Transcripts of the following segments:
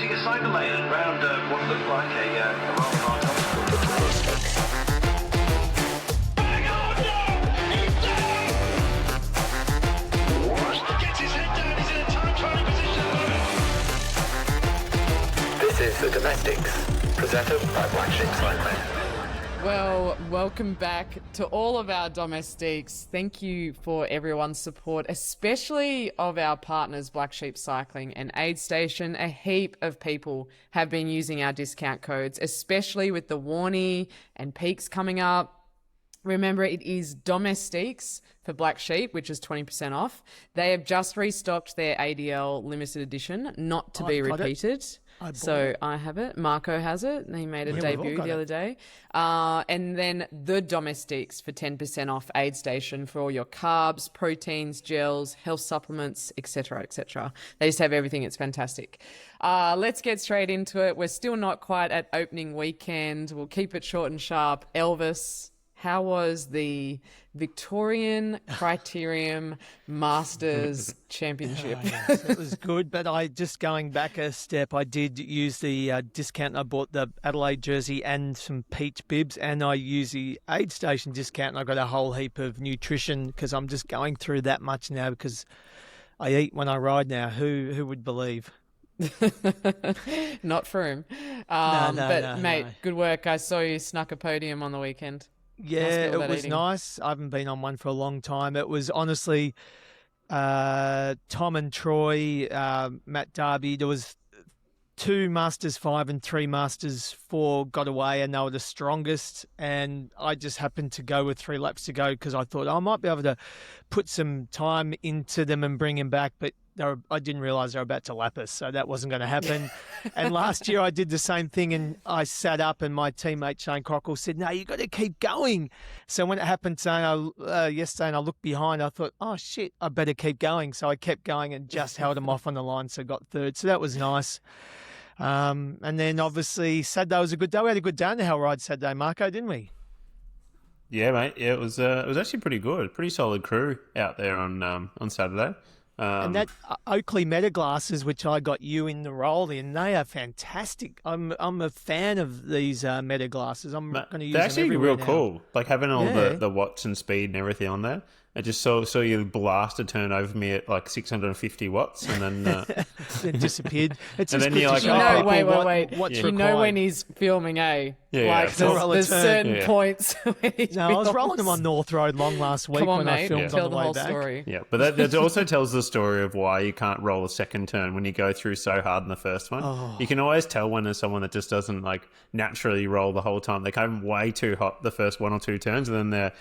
racing a cycle lane around what looked like a rolling hard top. Gets his head down, he's in a tight trying position. This is The Domestics, presented by Black Sheep Cycling. Well, welcome back to all of our domestiques. Thank you for everyone's support, especially of our partners, Black Sheep Cycling and Aid Station. A heap of people have been using our discount codes, especially with the Warnie and Peaks coming up. Remember, it is Domestiques for Black Sheep, which is 20% off. They have just restocked their ADL limited edition, not to be repeated. I have it. Marko has it. He made a debut the other day. And then the Domestiques for 10% off Aid Station for all your carbs, proteins, gels, health supplements, etc., etc. They just have everything. It's fantastic. Let's get straight into it. We're still not quite at opening weekend. We'll keep it short and sharp. Elvis, how was the Victorian Criterium Masters Championship? Yes, it was good, but going back a step, I did use the discount. I bought the Adelaide jersey and some peach bibs, and I used the Aid Station discount, and I got a whole heap of nutrition because I'm just going through that much now because I eat when I ride now. Who would believe? Not for him. Mate, good work. I saw you snuck a podium on the weekend. Yeah, it was nice. I haven't been on one for a long time. It was honestly Tom and Troy, Matt Darby. There was 2 Masters 5 and 3 Masters 4 got away, and they were the strongest. And I just happened to go with 3 laps to go because I thought I might be able to put some time into them and bring them back. But I didn't realise they were about to lap us, so that wasn't going to happen. And last year I did the same thing, and I sat up, and my teammate Shane Cockle said, "No, you got to keep going." So when it happened yesterday, and I looked behind, I thought, "Oh shit, I better keep going." So I kept going and just held him off on the line, so got third. So that was nice. And then obviously Saturday was a good day. We had a good day on the Hell Ride Saturday, Marko, didn't we? Yeah, mate. Yeah, it was actually pretty good. Pretty solid crew out there on Saturday. And that Oakley Meta glasses, which I got you in the role in, they are fantastic. I'm a fan of these Meta glasses. I'm going to use them everywhere. They're actually real cool. Like having all the watts and speed and everything on there. I just saw you blast a turn over me at like 650 watts and then it disappeared. It's and then you're like, wait. What's you know when he's filming, there's certain points. I was rolling him on North Road Long last week when I filmed on the way back. Story. Yeah, but that also tells the story of why you can't roll a second turn when you go through so hard in the first one. Oh. You can always tell when there's someone that just doesn't like naturally roll the whole time. They come way too hot the first 1 or 2 turns, and then they're,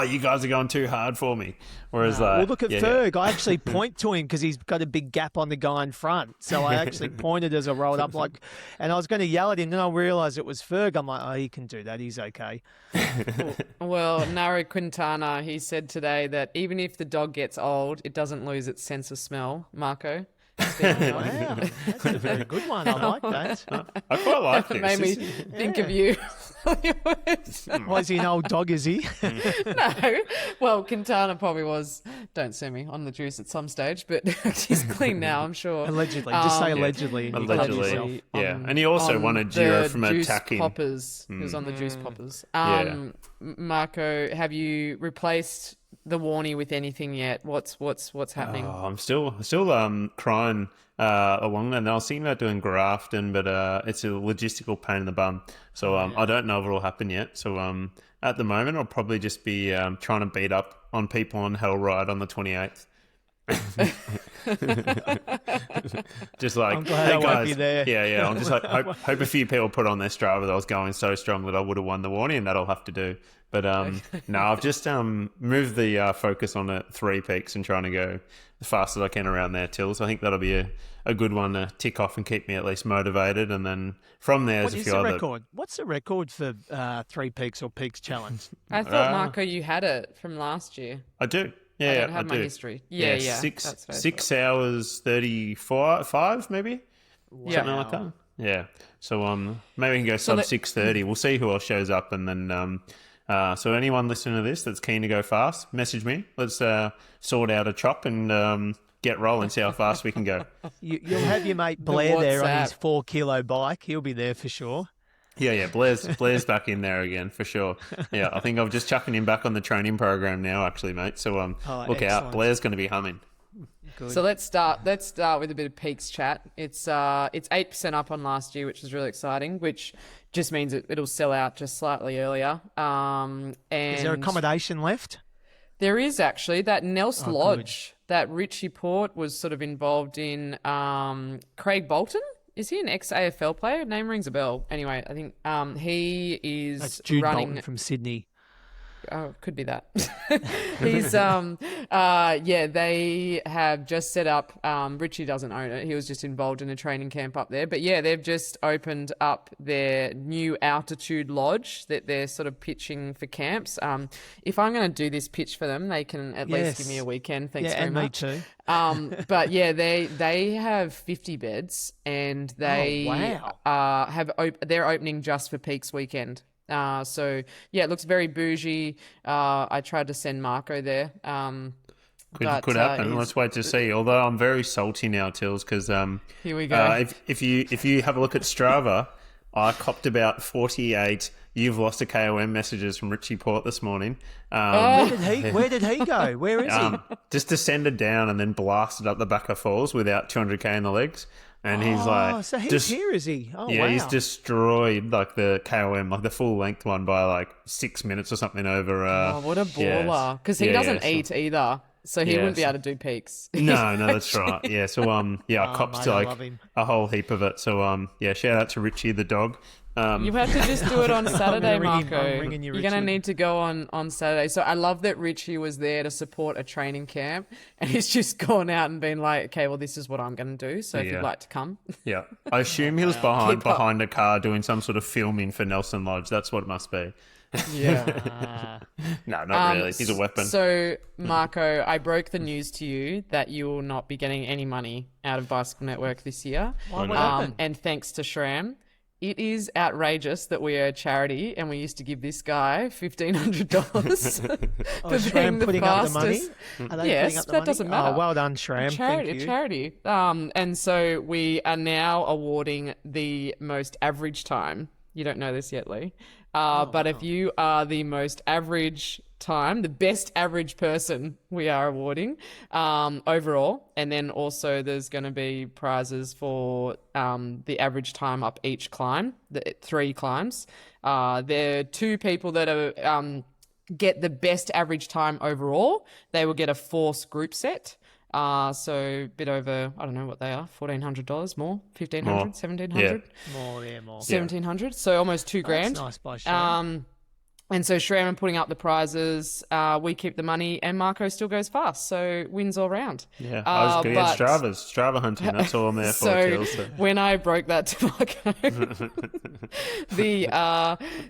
you guys are going too hard for me. Whereas, well, look at Ferg. I actually point to him because he's got a big gap on the guy in front. So I actually pointed as I rolled up, and I was going to yell at him. Then I realised it was Ferg. I'm like, he can do that. He's okay. Well, Nairo Quintana, he said today that even if the dog gets old, it doesn't lose its sense of smell. Marko. Wow, that's a very good one. I like that. I quite like this. It made me think of you. Why is he an old dog, is he? No. Well, Quintana probably was, don't sue me, on the juice at some stage, but he's clean now, I'm sure. Allegedly. Just say allegedly. Allegedly. Yeah. And he also won a Giro from attacking. Poppers. He was on the juice poppers. Marko, have you replaced the Warnie with anything yet? What's happening? I'm still crying along there. And I was thinking about doing Grafton, but it's a logistical pain in the bum. So I don't know if it'll happen yet. So at the moment, I'll probably just be trying to beat up on people on Hell Ride on the 28th. Just like, I'm glad hey I won't guys, be there. yeah. I'm just like hope a few people put on their Strava that I was going so strong that I would have won the Warnie, and that'll have to do. But no, I've just moved the focus on the 3 peaks and trying to go as fast as I can around there till. So I think that'll be a good one to tick off and keep me at least motivated. And then from there, there's a few other. Record? What's the record for 3 peaks or peaks challenge? I thought, Marko, you had it from last year. I do. Yeah, I don't have my history. Yeah. 6 hours 35, maybe. Wow. Something like that. Yeah. So maybe we can go sub 6:30. We'll see who else shows up, and then so anyone listening to this that's keen to go fast, message me. Let's sort out a chop and get rolling, see how fast we can go. You'll have your mate Blair there on his WhatsApp. 4-kilo bike. He'll be there for sure. Yeah, Blair's back in there again for sure. Yeah, I think I'm just chucking him back on the training program now, actually, mate. So look out, excellent. Blair's going to be humming. Good. So let's start with a bit of peaks chat. It's 8% up on last year, which is really exciting, which just means it'll sell out just slightly earlier. And Is there accommodation left? there is actually that Nels Oh, Lodge that Richie Port was sort of involved in. Craig Bolton, is he an ex-AFL player? Name rings a bell. Anyway, I think he is That's Jude running. Bolton from Sydney. Oh, could be that. He's they have just set up, Richie doesn't own it. He was just involved in a training camp up there. But yeah, they've just opened up their new altitude lodge that they're sort of pitching for camps. If I'm going to do this pitch for them, they can at least give me a weekend. Thanks very and much. me too. But yeah, they have 50 beds and they they're opening just for Peaks weekend. So yeah, it looks very bougie. I tried to send Marko there. Could happen. Let's wait to see. Although I'm very salty now, Tills, because here we go. if you have a look at Strava, I copped about 48 "You've lost a KOM" messages from Richie Port this morning. Where did he go? Where is he? Just descended down and then blasted up the back of Falls without 200k in the legs. And he's like, so he's here, is he? Oh, yeah, wow. he's destroyed like the KOM, like the full length one by like 6 minutes or something over. What a baller! Because he doesn't eat either, so he wouldn't be able to do Peaks. No, that's right. Yeah, so I copped mate, I love like him. a whole heap of it. So shout out to Richie the dog. You have to just do it on Saturday, ring him. Marko. I'm ringing you, You're going to Richie. need to go on Saturday. So I love that Richie was there to support a training camp and he's just gone out and been like, okay, well, this is what I'm going to do. So if Yeah. you'd like to come. Yeah, I assume he was Keep up. behind a car doing some sort of filming for Nelson Lodge. That's what it must be. Yeah. No, not really. He's a weapon. So, Marko, I broke the news to you that you will not be getting any money out of Bicycle Network this year. What happened? And thanks to Shram. It is outrageous that we are a charity and we used to give this guy $1,500 for Shram being the putting fastest. up the money? Are they Yes, putting up the that money? doesn't matter. Oh, well done, Shram. Thank you. Charity. And so we are now awarding the most average time. You don't know this yet, Lee. But if you are the most average time, the best average person, we are awarding overall. And then also there's going to be prizes for the average time up each climb, the 3 climbs. There are 2 people that are get the best average time overall. They will get a Force group set. So a bit over, I don't know what they are, $1,400 more, $1,500, More. $1,700, Yeah. More. $1,700. So almost $2,000. That's nice by Shram. And so Shram are putting up the prizes. We keep the money, and Marko still goes fast. So wins all round. Yeah, I was going to get but- Strava hunting. That's all I'm there for. So Tills, so. when I broke that to Marko,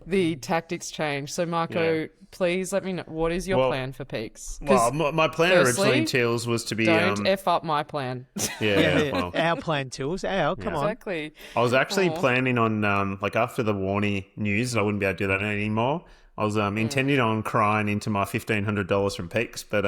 the tactics changed. So Marko, please let me know, what is your plan for Peaks? 'Cause Well, my plan firstly, originally, Tills, was to be. don't F up my plan. Well, Our plan, Tills. Come on. Exactly. I was actually planning on, like after the Warney news, I wouldn't be able to do that anymore. I was intending on crying into my $1,500 from Peaks, but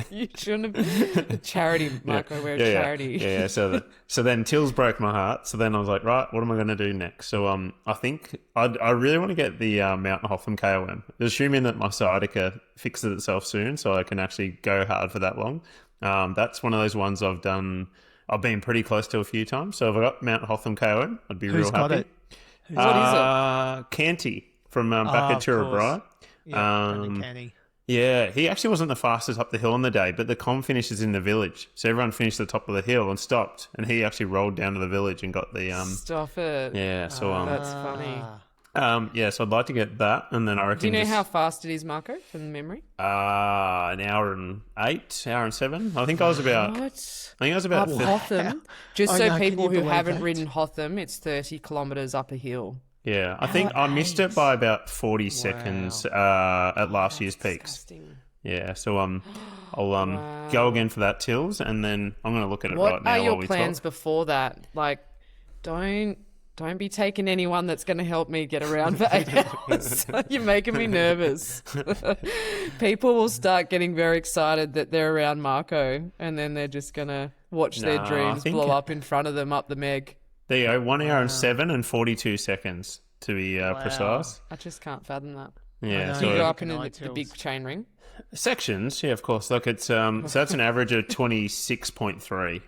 You shouldn't have. Charity, Marko. We're a charity. Yeah. So then Tills broke my heart. So then I was like, right, what am I going to do next? So I think I really want to get the Mount Hotham KOM, assuming that my sciatica fixes itself soon, so I can actually go hard for that long. That's one of those ones I've done. I've been pretty close to a few times. So if I got Mount Hotham KOM, I'd be Who's real got happy. it? What is it? Canty from back at of Turabri. Yeah, Brendan Canny. Yeah, he actually wasn't the fastest up the hill on the day, but the com finishes in the village. So everyone finished at the top of the hill and stopped, and he actually rolled down to the village and got the Stop it. yeah. So That's funny. so I'd like to get that, and then I reckon Do you know just, how fast it is, Marko, from memory? an hour and 8, hour and 7. I think I was about. What? I think I was about. Up Hotham. Just I so know, can people you who believe haven't that? ridden Hotham, it's 30 kilometres up a hill. Yeah, I think I missed it by about 40 seconds at last year's peaks. Disgusting. Yeah, so I'll go again for that Tills, and then I'm going to look at it What right now are while your we plans talk. before that? Like, don't don't be taking anyone that's going to help me get around for 8 hours. You're making me nervous. People will start getting very excited that they're around Marko, and then they're just going to watch their I dreams think- blow up in front of them up the Meg. There you go, 1 hour and 7 and 42 seconds to be precise. I just can't fathom that. Yeah, know. Do you so go up in Eye the big tills. chain ring? sections, yeah, of course. Like it's so that's an average of 26.3.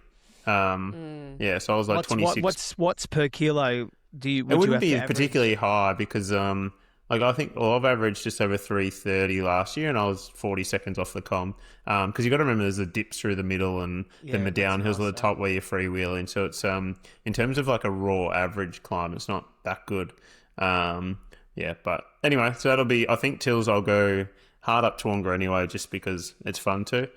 Yeah, so I was like 26. What's per kilo? It wouldn't be particularly high because like I think I've averaged just over 3:30 last year, and I was 40 seconds off the com. Because you got to remember there's the dips through the middle and then the downhills at the top where you're freewheeling. So it's in terms of like a raw average climb, it's not that good. Yeah, but anyway, so that'll be. I think Tills I'll go hard up Toowoomba anyway, just because it's fun to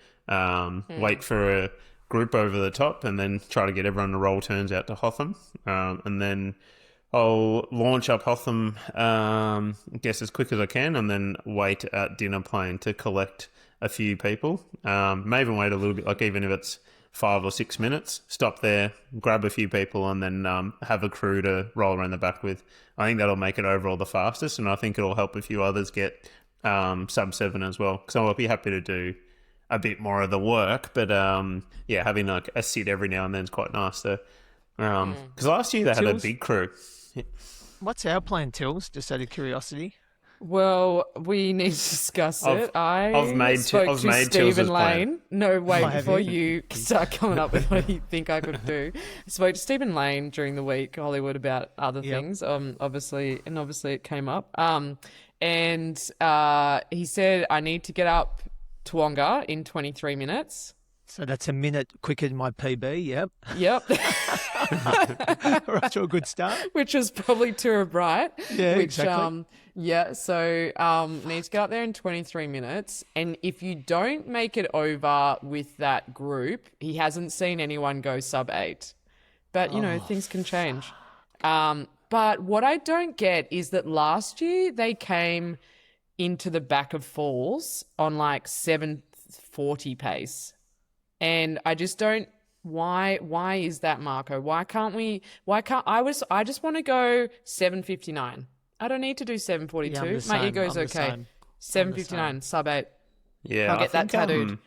wait for a group over the top, and then try to get everyone to roll turns out to Hotham, and then I'll launch up Hotham, I guess as quick as I can, and then wait at Dinner Plain to collect a few people. May even wait a little bit, like even if it's 5 or 6 minutes, stop there, grab a few people, and then have a crew to roll around the back with. I think that'll make it overall the fastest, and I think it'll help a few others get sub 7 as well, because I'll be happy to do a bit more of the work, but yeah, having like a sit every now and then is quite nice. So, because last year they had a Tills? big crew. What's our plan, Tills? Just out of curiosity. Well, we need to discuss it. I've made spoke to Tills's Stephen plan. Lane. No, wait, have before you? you start coming up with what you think I could do. I spoke to Stephen Lane during the week, Hollywood, about other things. Obviously it came up. And he said I need to get up Toowoomba in 23 minutes. So that's a minute quicker than my PB. Yep. Yep. Right to a good start. Which was probably too bright. Yeah, which, exactly. So need to get up there in 23 minutes. And if you don't make it over with that group, he hasn't seen anyone go sub 8. But, you know, things can change. But what I don't get is that last year they came into the back of Falls on like 7:40 pace. And I just don't. Why is that, Marko? I just want to go 7:59. I don't need to do 7:42. Yeah, I'm the My same. ego's I'm the okay. same. 7:59, sub 8. Yeah, I'll get that tattooed.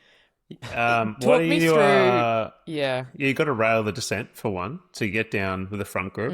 What Talk do me you through. Yeah. you got to rail the descent for one, so you get down with the front group.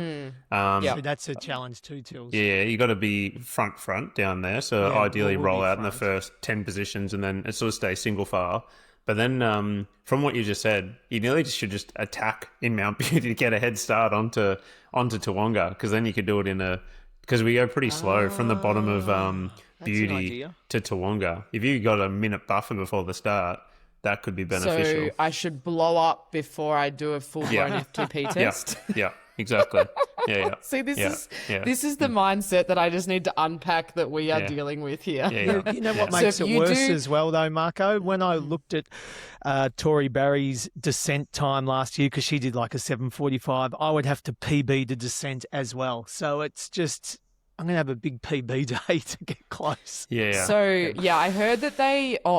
Yeah. So that's a challenge too, Tills. Yeah, you got to be front down there. So Yeah, ideally we'll roll be out in the front. first 10 positions, and then it sort of stays single file. But then from what you just said, you nearly should attack in Mount Beauty to get a head start onto Toowoomba, because then you could do it because we go pretty slow from the bottom of an Beauty idea. to Toowoomba. If you got a minute buffer before the start, that could be beneficial. So I should blow up before I do a full-blown Yeah. FTP yeah, test. yeah, exactly. Yeah. See, this Yeah. is the mindset that I just need to unpack that we are Yeah. dealing with here. Yeah. You know what So makes if it you worse do- as well, though, Marko? When I looked at Tori Barry's descent time last year, because she did like a 7:45, I would have to PB the descent as well. So it's just, I'm going to have a big PB day to get close. Yeah. So, yeah, I heard that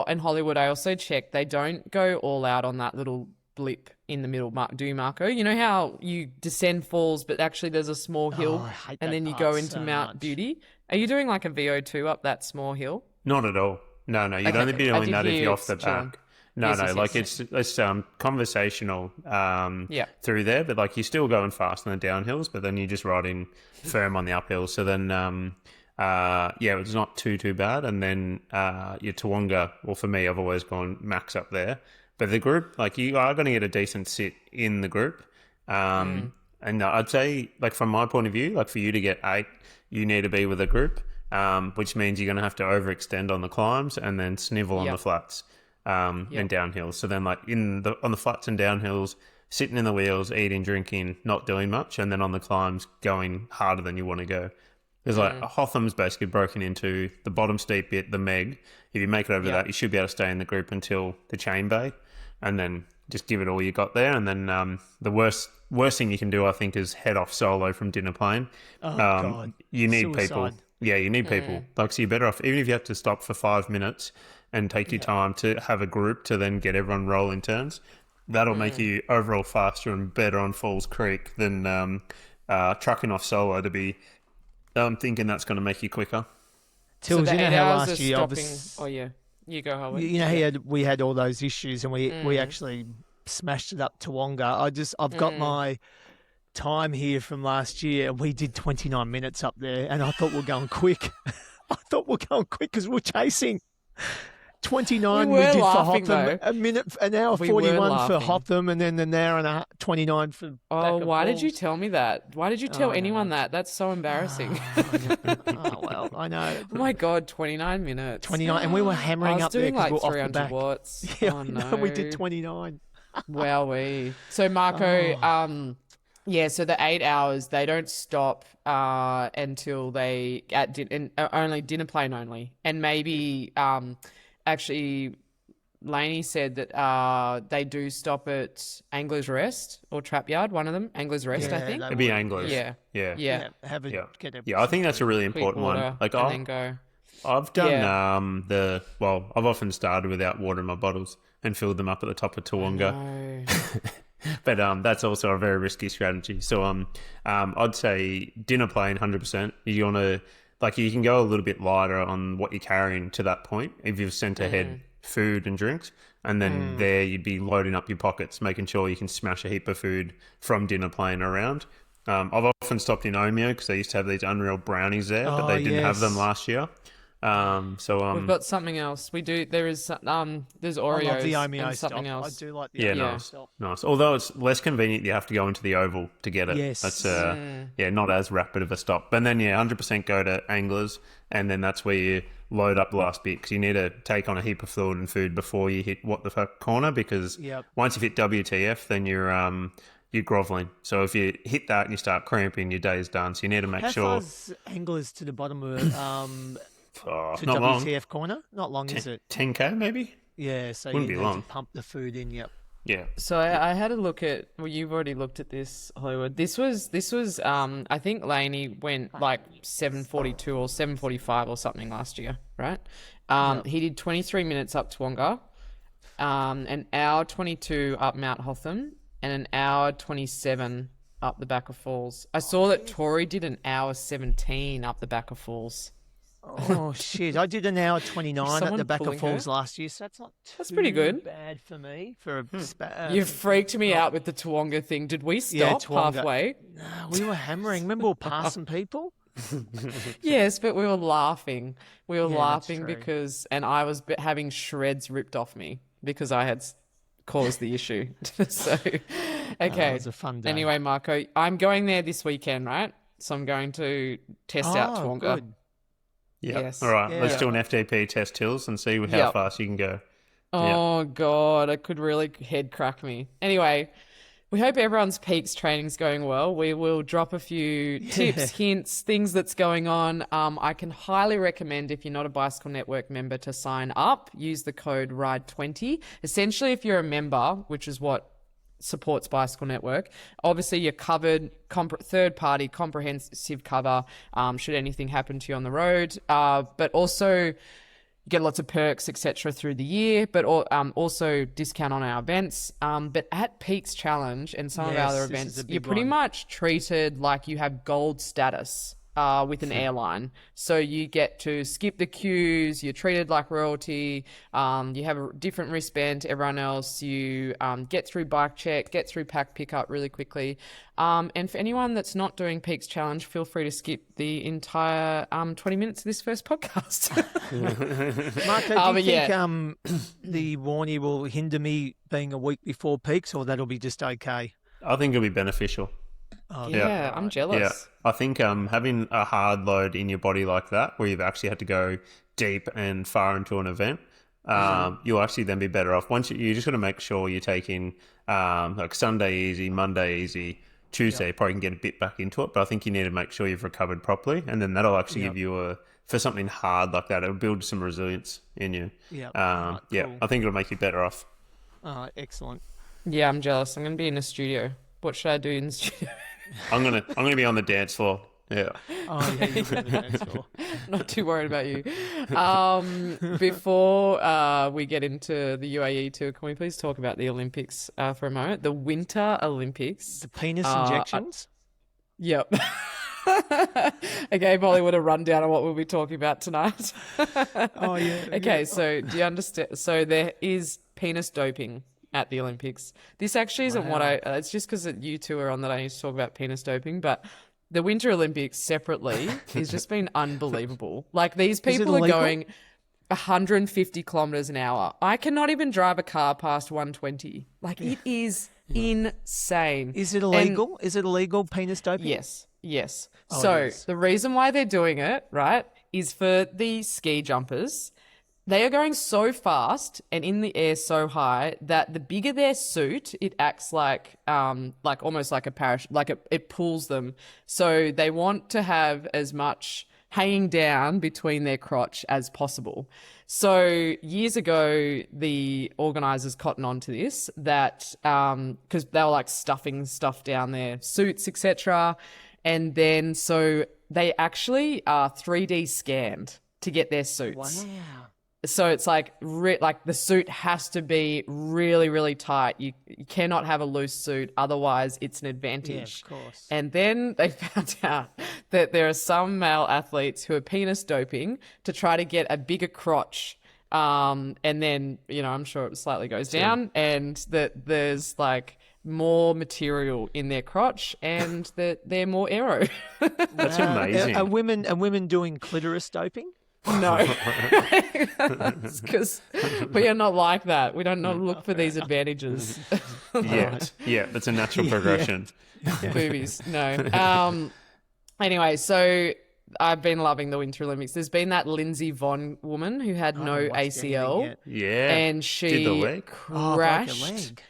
in Hollywood, I also checked, they don't go all out on that little blip in the middle, do you, Marko? You know how you descend Falls, but actually there's a small hill, I hate and that then you part go into so Mount much. Beauty? Are you doing like a VO2 up that small hill? Not at all. No, you'd Okay. only be I doing did that if hear you're off the it's chilling. back. No, Yes, like yes. it's conversational Yeah. through there, but like you're still going fast on the downhills, but then you're just riding firm on the uphills. So then, yeah, it's not too bad. And then your Toowoomba, well, for me, I've always gone max up there. But the group, like you are going to get a decent sit in the group. And I'd say, like from my point of view, like for you to get 8, you need to be with a group, which means you're going to have to overextend on the climbs and then snivel on Yep. the flats and downhills. So then, like on the flats and downhills, sitting in the wheels, eating, drinking, not doing much, and then on the climbs, going harder than you want to go. Because like Hotham's basically broken into the bottom steep bit, the Meg. If you make it over that, you should be able to stay in the group until the chain bay, and then just give it all you got there. And then the worst thing you can do, I think, is head off solo from Dinner Plain. Oh, God. You need Suicide. people. Yeah, you need people. Like, so you're better off, even if you have to stop for 5 minutes and take your time to have a group to then get everyone rolling turns. That'll make you overall faster and better on Falls Creek than trucking off solo to be thinking that's going to make you quicker. Tills, the you know 8 how hours last are year, stopping. obviously, Oh yeah, you go, Howard. you know, we had all those issues, and we actually smashed it up Toowoomba. I've got my time here from last year, and we did 29 minutes up there, and I thought we were going quick. I thought we were going quick because we were chasing. 29 We we were did for laughing, Hotham, an hour We were 41 for laughing. Hotham, and then an hour and 29 for Oh, Backer why did you Falls. tell me that? Why did you tell I don't anyone know. that? That's so embarrassing. Oh, well, I know. Oh my God, 29 minutes. 29, and we were I hammering was up there doing because like we were off the 300 back. watts. Yeah, Oh I no. know, we did 29. Wowee. So Marko, yeah, so the 8 hours, they don't stop until they only dinner plane only. And maybe actually Laney said that they do stop at Angler's Rest or Trapyard, one of them. Angler's Rest, I Yeah, think. they It'd be would. anglers. Yeah. Yeah. Yeah. Have a, Yeah. Get a Yeah, I think that's a really Quick important water one. Like and then go. I've done Yeah. I've often started without water in my bottles and filled them up at the top of Toowoomba. No. But that's also a very risky strategy. So I'd say dinner plane 100%. You want to you can go a little bit lighter on what you're carrying to that point if you've sent ahead food and drinks, and then there you'd be loading up your pockets, making sure you can smash a heap of food from dinner plane around. I've often stopped in Omeo because they used to have these unreal brownies there, but they didn't have them yes. last year. We've got something else. We do. There's I Oreos love the Omeo and stop. something else. I do like the Yeah, Omeo nice. stop. Nice. Although it's less convenient, you have to go into the oval to get it. Yes. That's not as rapid of a stop. But then 100% go to Anglers, and then that's where you load up the last bit because you need to take on a heap of fluid and food before you hit what the fuck corner, because once you've hit WTF, then you're groveling. So if you hit that and you start cramping, your day is done. So you need to make How sure. far's Anglers to the bottom of to not long. WTF corner? Not long, is it? 10K maybe? Yeah, so Wouldn't you be need long. to pump the food in, yep. Yeah. So I had a look at. Well, you've already looked at this, Hollywood. This was. I think Laney went like 7:42 or 7:45 or something last year, right? He did 23 minutes up Toowoomba, an hour 22 up Mount Hotham, and an hour 27 up the Backer Falls. I saw that Tori did an hour 17 up the Backer Falls. Oh, shit. I did an hour 29 at Someone the Backer pulling Falls her? last year, so that's not That's pretty good. bad for me. For a You freaked me out with the Toowoomba thing. Did we Yeah, stop Toowoomba. halfway? We were hammering. Remember we were passing people? Yes, but we were laughing. We were Yeah, that's laughing true. because, and I was having shreds ripped off me because I had caused the issue. So, okay. It was a fun day. Anyway, Marko, I'm going there this weekend, right? So I'm going to test out Oh, Toowoomba. good. Yeah. Yes. All right. Let's Yeah. do an FTP test, Tills, and see how Yep. fast you can go. Oh God, it could really head crack me. Anyway, we hope everyone's peaks training's going well. We will drop a few tips, hints, things that's going on. I can highly recommend, if you're not a Bicycle Network member, to sign up. Use the code RIDE20. Essentially, if you're a member, which is what supports Bicycle Network, obviously you're covered, third-party comprehensive cover should anything happen to you on the road, but also you get lots of perks, etc. through the year, but also discount on our events. But at Peaks Challenge and some of our other Yes, this is events, a big you're pretty one. much treated like you have gold status with an airline. So you get to skip the queues, you're treated like royalty, you have a different wristband to everyone else, you get through bike check, get through pack pickup really quickly. And for anyone that's not doing Peaks Challenge, feel free to skip the entire 20 minutes of this first podcast. Marco, do you but think the Warnie will hinder me being a week before peaks, or that'll be just okay? I think it'll be beneficial. Oh, Yeah, I'm jealous. Yeah, I think having a hard load in your body like that, where you've actually had to go deep and far into an event, you'll actually then be better off. Once you just got to make sure you're taking like Sunday easy, Monday easy, Tuesday you probably can get a bit back into it. But I think you need to make sure you've recovered properly, and then that'll actually give you for something hard like that, it'll build some resilience in you. Yep. Yeah, Cool. I think it'll make you better off. Excellent. Yeah, I'm jealous. I'm going to be in the studio. What should I do in the studio? I'm gonna be on the dance floor. Yeah. Oh, yeah, you're good at that score. Not too worried about you. Before we get into the UAE tour, can we please talk about the Olympics for a moment? The Winter Olympics. The penis injections? Yep. I gave Hollywood a rundown on what we'll be talking about tonight. Oh, yeah. Okay, so do you understand? So there is penis doping at the Olympics. This actually isn't what it's just because you two are on that I need to talk about penis doping, but the Winter Olympics separately has just been unbelievable. Like, these people are going 150 kilometers an hour. I cannot even drive a car past 120. Like, it is insane. Is it illegal? Is it illegal, penis doping? Yes. Yes. Oh, So it is. the reason why they're doing it, right, is for the ski jumpers. They are going so fast and in the air so high that the bigger their suit, it acts like almost like a parachute, like it pulls them. So they want to have as much hanging down between their crotch as possible. So years ago, the organisers cottoned on to this, that because they were like stuffing stuff down their suits, etc. And then so they actually are 3D scanned to get their suits. Wow. So it's like the suit has to be really, really tight. You cannot have a loose suit, otherwise it's an advantage. Yeah, of course. And then they found out that there are some male athletes who are penis doping to try to get a bigger crotch. And then, I'm sure it slightly goes down, and that there's like more material in their crotch and that they're more aero. That's amazing. Are women doing clitoris doping? No, because we are not like that. We don't look for these advantages. Yeah, that's a natural progression. Boobies, no. Anyway, so I've been loving the Winter Olympics. There's been that Lindsey Vonn woman who had no ACL, Yeah, and she did the leg? crashed. Broke a leg.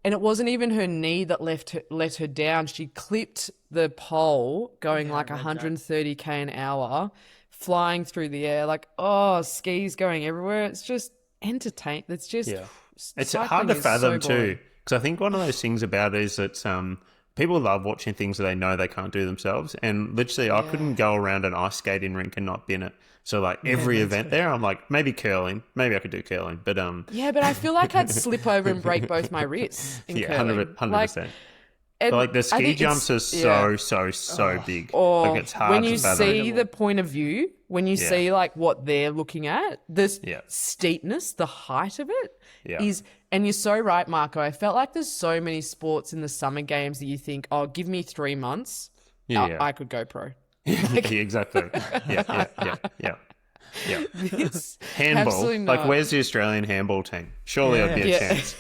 And it wasn't even her knee that let her down. She clipped the pole going like 130 an hour, flying through the air, like, skis going everywhere. It's just entertain. It's just, it's cycling hard to is fathom so too, boring. because I think one of those things about it is that people love watching things that they know they can't do themselves. And literally, I couldn't go around an ice skating rink and not bin it. So like every event there, I'm like, maybe curling, maybe I could do curling, but Yeah, but I feel like I'd slip over and break both my wrists in curling. 100%. And But like the I ski think jumps are so big. Or Like it's hard when to you fathom. see the point of view, when you see like what they're looking at, this Yeah. steepness, the height of it Yeah. is, and you're so right, Marco. I felt like there's so many sports in the summer games that you think, oh, give me 3 months, I could go pro. Yeah, exactly. Yeah. It's Handball. absolutely Like, not. where's the Australian handball team? Surely I'd be a chance.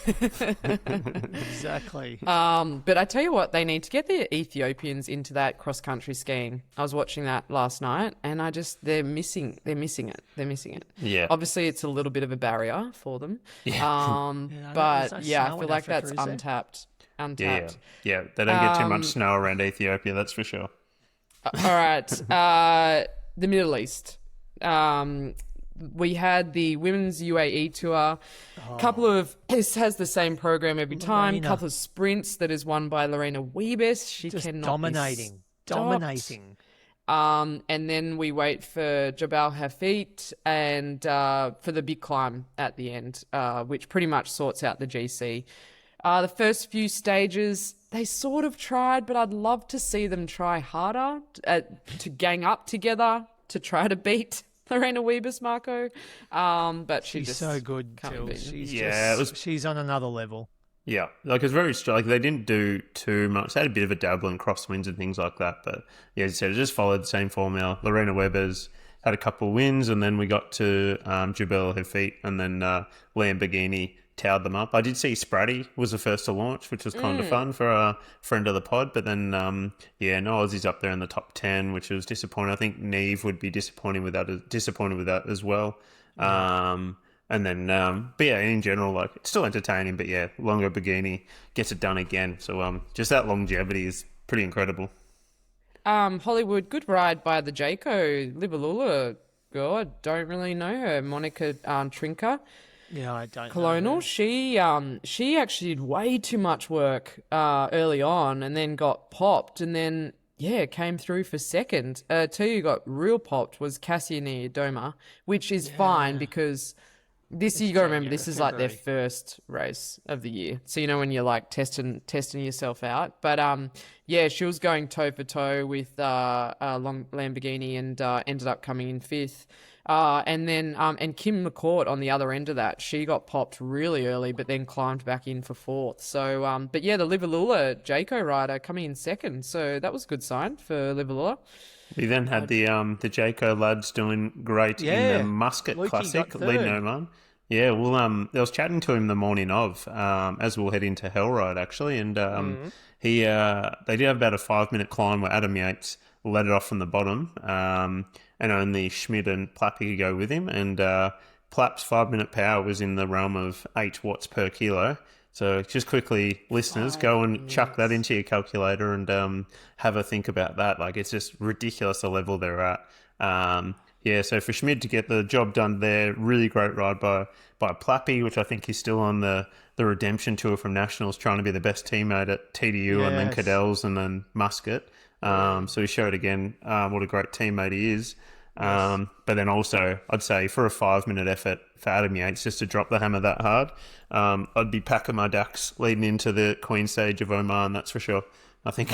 Exactly. But I tell you what, they need to get the Ethiopians into that cross country skiing. I was watching that last night, and they're missing it. Yeah. Obviously, it's a little bit of a barrier for them. there's But no I snow feel in like Africa, that's is there? untapped. Yeah. They don't get too much snow around Ethiopia, that's for sure. All right. The Middle East. We had the women's UAE tour. This has the same program every time. Lorena. Couple of sprints that is won by Lorena Wiebes. She Just cannot dominating. be stopped. Dominating. And then we wait for Jabal Hafid and for the big climb at the end, which pretty much sorts out the GC. The first few stages, they sort of tried, but I'd love to see them try harder to gang up together to try to beat Lorena Wiebes, Marco. But She's just so good, can't Jill. beat She's she's on another level. Yeah, like it's very like they didn't do too much. They had a bit of a dabble in crosswinds and things like that, but yeah, as I said, it just followed the same formula. Lorena Wiebes had a couple of wins, and then we got to Jabal Hafid, and then Lamborghini towered them up. I did see Spratty was the first to launch, which was kind of fun for a friend of the pod. But then, no Aussie's up there in the top 10, which was disappointing. I think Neve would be disappointed with that as well. And then, but yeah, in general, like it's still entertaining. But yeah, Lamborghini gets it done again. So just that longevity is pretty incredible. Hollywood, good ride by the Jayco. Libalula, God, don't really know her. Monica Trinker. Yeah, I don't Colonal, know. she actually did way too much work early on and then got popped and then came through for second. Two who got real popped was Cassia Doma, which is fine because This you got to remember, this is like their first race of the year. So when you're like testing yourself out. But yeah, she was going toe for toe with Long Lamborghini and ended up coming in fifth. And then and Kim McCourt on the other end of that, she got popped really early, but then climbed back in for fourth. So but yeah, the Liverlula Jayco rider coming in second. So that was a good sign for Liverlula. We then had the Jayco lads doing great in the Muscat Lukey Classic, got leading third. Oman. Yeah, well, I was chatting to him the morning of, as we'll head into Hellride actually, and they did have about a 5-minute climb where Adam Yates led it off from the bottom, and only Schmidt and Plappy could go with him, and Plapp's 5-minute power was in the realm of 8 watts per kilo. So just quickly, listeners, go and chuck that into your calculator and have a think about that. Like, it's just ridiculous the level they're at. Yeah, so for Schmid to get the job done there, really great ride by Plappy, which I think he's still on the redemption tour from Nationals, trying to be the best teammate at TDU and then Cadell's and then Muscat. So he showed again what a great teammate he is. But then also, I'd say for a 5-minute effort for Adam Yates just to drop the hammer that hard, I'd be packing my ducks leading into the Queen stage of Oman, that's for sure. I think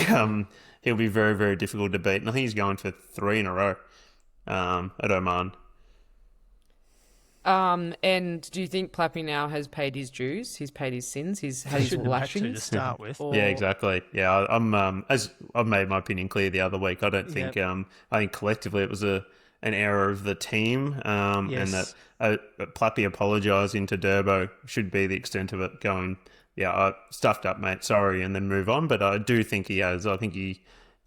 he'll be very, very difficult to beat. And I think he's going for 3 in a row at Oman. And do you think Plappy now has paid his dues? He's paid his sins. He's had his lashings to start with. Yeah, exactly. Yeah, I'm as I've made my opinion clear the other week. I don't think I think collectively it was an error of the team, and that Plappy apologising to Durbo should be the extent of it. Going, I stuffed up, mate. Sorry, and then move on. But I do think he has. I think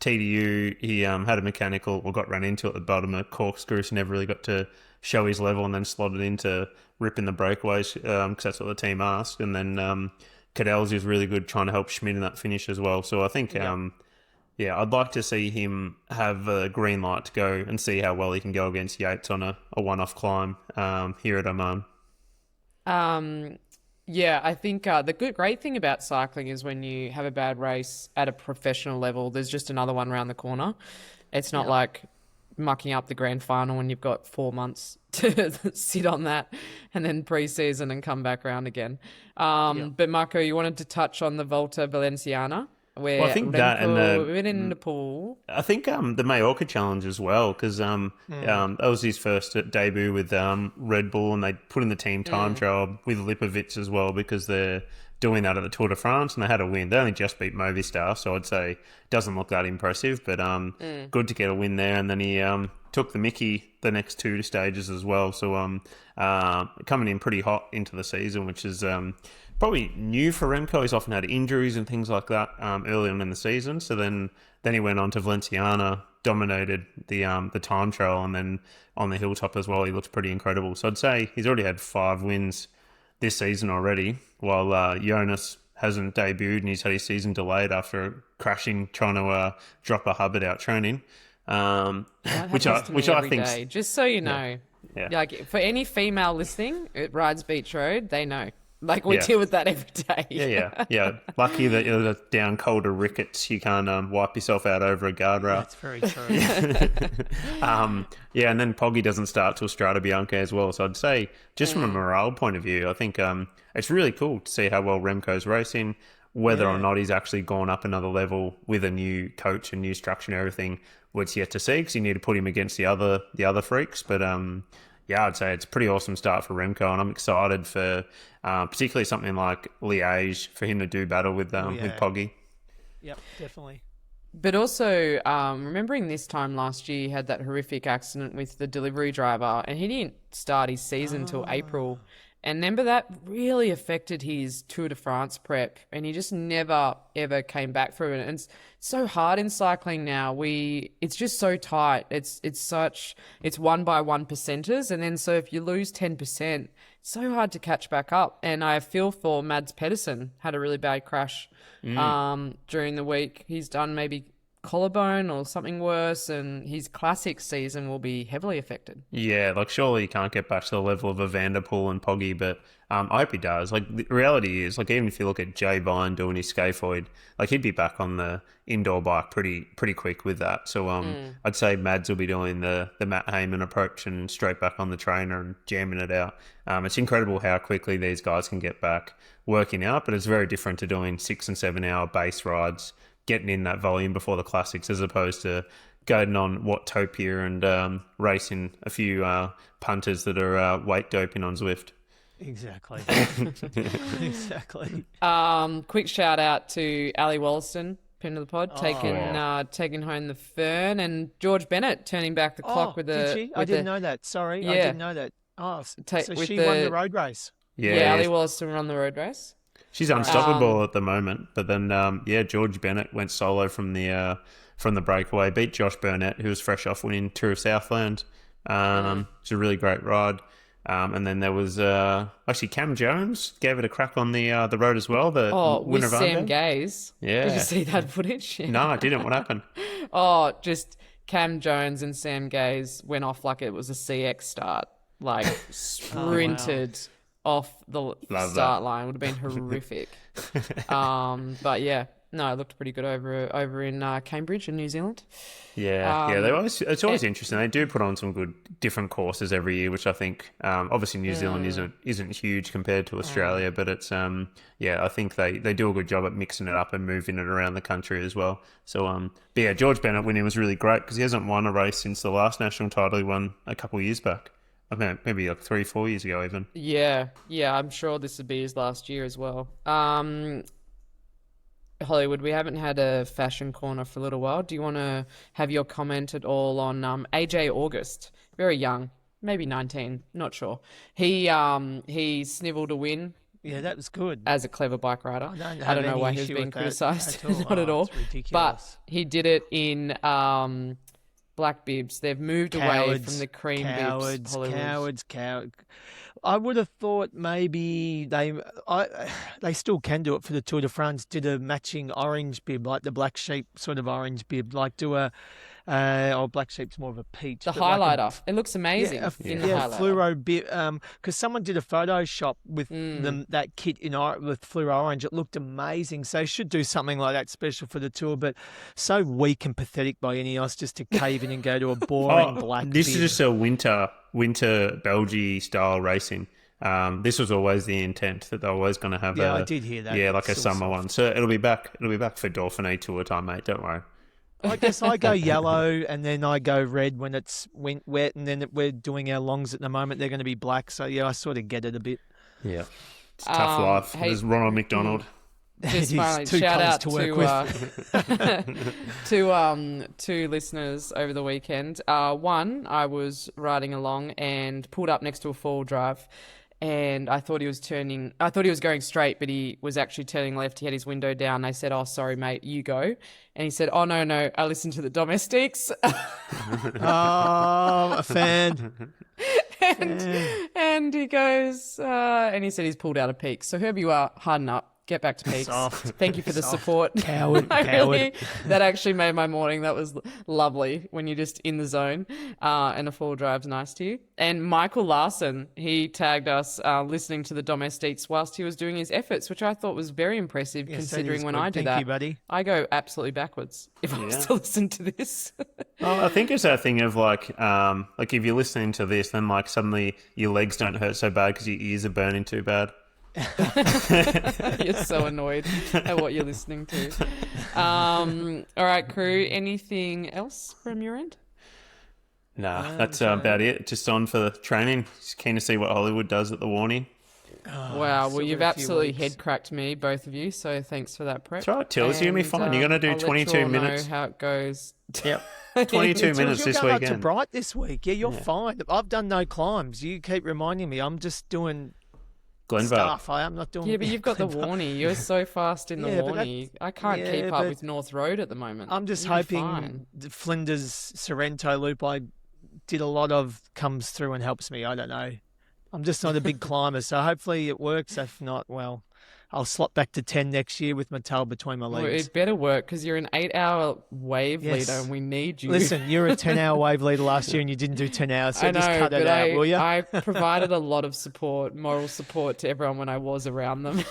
TDU, he had a mechanical or got run into at the bottom of corkscrews, never really got to show his level, and then slotted into ripping the breakaways because that's what the team asked. And then Cadell's is really good trying to help Schmidt in that finish as well. So I think, I'd like to see him have a green light to go and see how well he can go against Yates on a one-off climb here at Oman. Yeah, I think the great thing about cycling is when you have a bad race at a professional level, there's just another one around the corner. It's not like mucking up the grand final when you've got 4 months to sit on that and then pre-season and come back around again. But Marko, you wanted to touch on the Volta Valenciana, where I think that and went in the pool. I think the Mallorca Challenge as well, because that was his first debut with Red Bull, and they put in the team time trial with Lipovic as well, because they're doing that at the Tour de France, and they had a win. They only just beat Movistar, so I'd say doesn't look that impressive, but good to get a win there. And then he took the Mickey the next 2 stages as well, so coming in pretty hot into the season, which is probably new for Remco. He's often had injuries and things like that early on in the season. So then he went on to Valenciana, dominated the time trial, and then on the hilltop as well, he looked pretty incredible. So I'd say he's already had 5 wins this season already, while Jonas hasn't debuted and he's had his season delayed after crashing trying to drop a Hubbard out training, which I think day, just so you know. Yeah. Like, for any female listening at Rides Beach Road, they know. Like, we deal with that every day. Yeah. Lucky that you're down colder rickets, you can't wipe yourself out over a guardrail. That's very true. And then Poggy doesn't start till Strada Bianca as well. So I'd say, just from a morale point of view, I think it's really cool to see how well Remco's racing, whether or not he's actually gone up another level with a new coach and new structure and everything. Well, it's yet to see, because you need to put him against the other freaks. But I'd say it's a pretty awesome start for Remco, and I'm excited for particularly something like Liège for him to do battle with Poggy. Yep, definitely. But also, remembering this time last year, he had that horrific accident with the delivery driver, and he didn't start his season till April. And remember, that really affected his Tour de France prep, and he just never, ever came back from it. And it's so hard in cycling now. It's just so tight. It's 1 by 1 percenters. And then so if you lose 10%, it's so hard to catch back up. And I feel for Mads Pedersen, had a really bad crash during the week. He's done maybe collarbone or something worse, and his classic season will be heavily affected. Yeah, like surely he can't get back to the level of a Vanderpool and Poggy, but I hope he does. Like the reality is, like even if you look at Jay Vine doing his scaphoid, like he'd be back on the indoor bike pretty quick with that. So I'd say Mads will be doing the Matt Heyman approach and straight back on the trainer and jamming it out. It's incredible how quickly these guys can get back working out, but it's very different to doing 6 and 7 hour base rides, getting in that volume before the classics, as opposed to going on Wattopia and racing a few punters that are weight doping on Zwift. Exactly. Exactly. Quick shout out to Ali Wollaston, pin of the pod, taking home the Fern, and George Bennett turning back the clock with did the. she? I didn't know that. Sorry, I Yeah. didn't know that. Oh, so with she won the road race. Yeah, Ali Wollaston won the road race. She's unstoppable at the moment. But then, George Bennett went solo from the breakaway, beat Josh Burnett, who was fresh off winning Tour of Southland. It's a really great ride. And then there was actually Cam Jones gave it a crack on the road as well. The winner with of Sam Arndale. Gaze. Yeah. Did you see that footage? No, I didn't. What happened? Just Cam Jones and Sam Gaze went off like it was a CX start, like sprinted off the start line. Would have been horrific. But yeah. No, it looked pretty good over in Cambridge in New Zealand. Yeah, it's always interesting. They do put on some good different courses every year, which I think obviously New Zealand isn't huge compared to Australia, but it's I think they do a good job at mixing it up and moving it around the country as well. So George Bennett winning was really great because he hasn't won a race since the last national title he won a couple of years back. I mean, maybe like 3-4 years ago even. Yeah, I'm sure this would be his last year as well. Hollywood, we haven't had a fashion corner for a little while. Do you want to have your comment at all on AJ August? Very young, maybe 19, not sure. He snivelled a win. Yeah, that was good. As a clever bike rider. I don't know why he was being criticised. Not at all. But he did it in black bibs. They've moved away from the cream bibs. Hollywood. I would have thought maybe they still can do it for the Tour de France. Did a matching orange bib, like the Black Sheep sort of orange bib, like do a Black Sheep's more of a peach. The highlighter, it looks amazing. The highlighter. Fluoro bib. Because someone did a Photoshop with that kit with fluoro orange. It looked amazing. So they should do something like that special for the Tour. But so weak and pathetic by any else just to cave in and go to a boring black. This bib. is just a winter Belgian style racing. This was always the intent that they're always going to have. I did hear that. Yeah, like a summer one. So it'll be back. It'll be back for Dauphiné Tour time, mate. Don't worry. I guess I go yellow and then I go red when it's wet, and then we're doing our longs at the moment. They're going to be black. So yeah, I sort of get it a bit. Yeah, it's a tough life. There's Ronald McDonald. Just finally, shout out to two listeners over the weekend. One, I was riding along and pulled up next to a four-wheel drive, and I thought he was going straight, but he was actually turning left. He had his window down. I said, "Oh, sorry, mate, you go." And he said, "Oh, no, I listened to the Domestiques." Oh, a fan. And he goes, and he said he's pulled out a peak. So whoever you are, harden up. Get back to peaks. Thank you for the support. Coward. That actually made my morning. That was lovely when you're just in the zone and a four drive's nice to you. And Michael Larson, he tagged us listening to the Domestiques whilst he was doing his efforts, which I thought was very impressive considering when I do Thank that, you, buddy. I go absolutely backwards if I was to listen to this. Well, I think it's that thing of like if you're listening to this, then like suddenly your legs don't hurt so bad because your ears are burning too bad. You're so annoyed at what you're listening to. All right, crew, anything else from your end? Nah, that's about it. Just on for the training. Just keen to see what Hollywood does at the Warnie. Wow, well, you've absolutely head cracked me, both of you, so thanks for that prep. That's right, Tills, you're going to be fine. You're going to do 22 minutes. Know how it goes. Yep. 22 minutes this weekend. You're going up to weekend. Bright this week. Yeah, you're fine. I've done no climbs. You keep reminding me. I'm just doing Glenvale. stuff. I am not doing. Yeah, but you've got the Warnie. You're so fast in the Warnie. I can't keep up with North Road at the moment. I'm just hoping the Flinders Sorrento loop I did a lot of comes through and helps me. I don't know. I'm just not a big climber, so hopefully it works. If not, well, I'll slot back to 10 next year with my tail between my Well, legs. it better work because you're an 8-hour wave Yes. leader and we need you. Listen, you're a 10-hour wave leader last year and you didn't do 10 hours, so I know, just cut it but out, will you? I provided a lot of support, moral support to everyone when I was around them.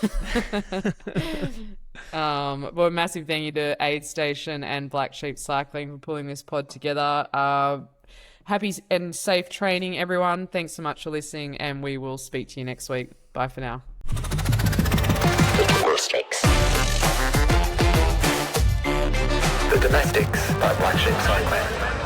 Well, massive thank you to Aid Station and Black Sheep Cycling for pulling this pod together. Happy and safe training, everyone. Thanks so much for listening, and we will speak to you next week. Bye for now. The Domestics by Black Sheep Cycling.